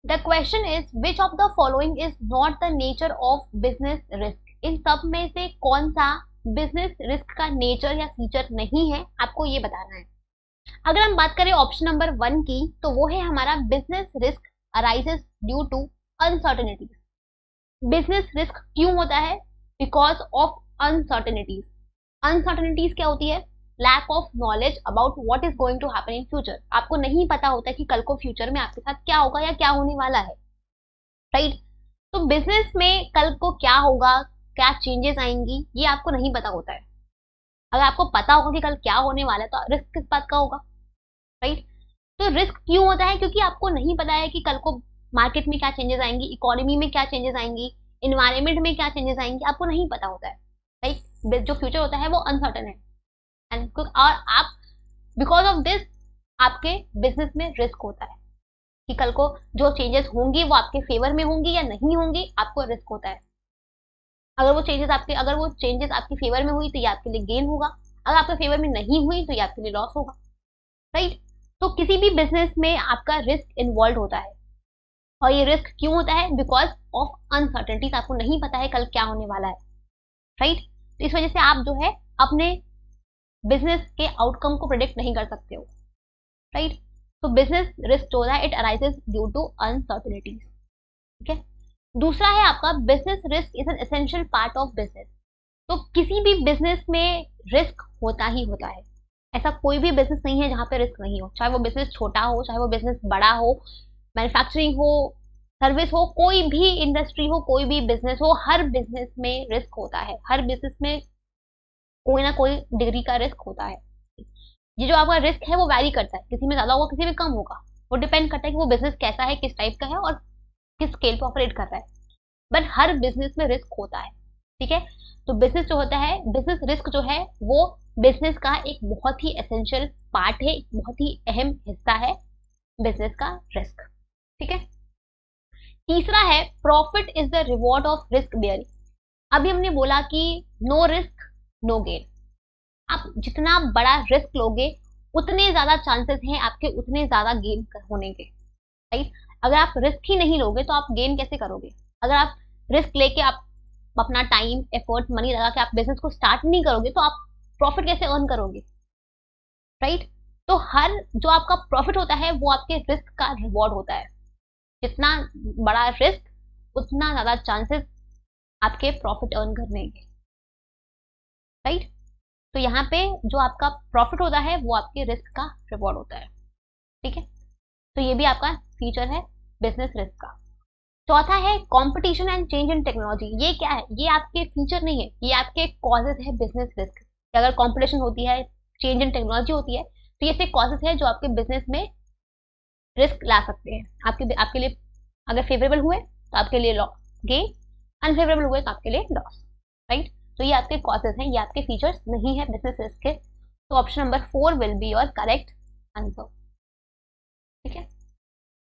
The question is which of the following is not the nature of business risk. इन सब में से कौन सा बिजनेस रिस्क का नेचर या फीचर नहीं है, आपको ये बताना है। अगर हम बात करें ऑप्शन नंबर 1 की, तो वो है हमारा business risk arises due to uncertainties. Business risk क्यों होता है? Because of uncertainties. अनसर्टेनिटीज क्या होती है? Lack of knowledge about what is going to happen in future. आपको नहीं पता होता कि कल को फ्यूचर में आपके साथ क्या होगा या क्या होने वाला है, राइट? तो बिजनेस में कल को क्या होगा, क्या चेंजेस आएंगी, ये आपको नहीं पता होता है। अगर आपको पता होगा कि कल क्या होने वाला है तो रिस्क किस बात का होगा, राइट? तो रिस्क क्यों होता है? क्योंकि आपको नहीं पता है कि कल को मार्केट में क्या चेंजेस आएंगी, इकोनॉमी में क्या चेंजेस आएंगी, इन्वायरमेंट में क्या चेंजेस आएंगी, आपको नहीं पता होता है, राइट? जो फ्यूचर होता है वो अनसर्टन है। एंड और आप बिकॉज ऑफ दिस आपके बिजनेस में रिस्क होता है कि कल को जो चेंजेस होंगी वो आपके फेवर में होंगी या नहीं होंगी, आपको रिस्क होता है। अगर वो चेंजेस आपके फेवर में हुई तो ये आपके लिए गेन होगा, अगर आपके फेवर में नहीं हुई तो ये आपके लिए लॉस होगा, राइट? तो किसी भी बिजनेस में आपका रिस्क इन्वॉल्व होता है। और ये रिस्क क्यों होता है? Because of uncertainties. आपको नहीं पता है कल क्या होने वाला है, राइट? तो इस वजह से आप जो है अपने बिजनेस के आउटकम को प्रिडिक्ट नहीं कर सकते हो, राइट? तो बिजनेस रिस्क जो है it arises due to uncertainties, ठीक है? दूसरा है आपका business risk is an essential part of business. तो किसी भी बिजनेस में रिस्क होता ही होता है। ऐसा कोई भी बिजनेस नहीं है जहां पे रिस्क नहीं हो, चाहे वो बिजनेस छोटा हो, चाहे वो बिजनेस बड़ा हो, मैन्युफैक्चरिंग हो, सर्विस हो, कोई भी इंडस्ट्री हो, कोई भी बिजनेस हो, हर बिजनेस में रिस्क होता है। हर बिजनेस में कोई ना कोई डिग्री का रिस्क होता है। ये जो आपका रिस्क है वो वैरी करता है, किसी में ज्यादा होगा, किसी में कम होगा। वो डिपेंड करता है कि वो बिजनेस कैसा है, किस टाइप का है और किस स्केल पे ऑपरेट कर रहा है। बट हर बिजनेस में रिस्क होता है, ठीक है? तो बिजनेस जो होता है, बिजनेस रिस्क जो है वो बिजनेस का एक बहुत ही एसेंशियल पार्ट है, एक बहुत ही अहम हिस्सा है बिजनेस का रिस्क, ठीक है? तीसरा है profit is the reward of risk bearing. अभी हमने बोला कि नो रिस्क नो गेन। आप जितना बड़ा रिस्क लोगे उतने ज्यादा चांसेस हैं आपके उतने ज्यादा गेन होने के, राइट? अगर आप रिस्क ही नहीं लोगे तो आप गेन कैसे करोगे? अगर आप रिस्क लेके आप अपना टाइम एफर्ट मनी लगा के आप बिजनेस को स्टार्ट नहीं करोगे तो आप प्रॉफिट कैसे अर्न करोगे, राइट? तो हर जो आपका प्रॉफिट होता है वो आपके रिस्क का रिवॉर्ड होता है। जितना बड़ा रिस्क उतना ज्यादा चांसेस आपके प्रॉफिट अर्न करने के, राइट? तो यहाँ पे जो आपका प्रॉफिट होता है वो आपके रिस्क का रिवॉर्ड होता है, ठीक है? तो ये भी आपका फीचर है बिजनेस रिस्क का। चौथा है competition and change in technology. ये क्या है? ये आपके फीचर नहीं है, ये आपके कॉजेज है बिजनेस रिस्क। अगर कंपटीशन होती है, चेंज इन टेक्नोलॉजी होती है, तो ये सिर्फ कॉजेज है जो आपके बिजनेस में रिस्क ला सकते हैं। आपके आपके लिए अगर फेवरेबल हुए तो आपके लिए गेन, अनफेवरेबल हुए तो आपके लिए लॉस, राइट? तो ये आपके कॉजेज हैं, ये आपके फीचर्स नहीं है बिजनेस रिस्क के। तो option number 4 will be your correct answer.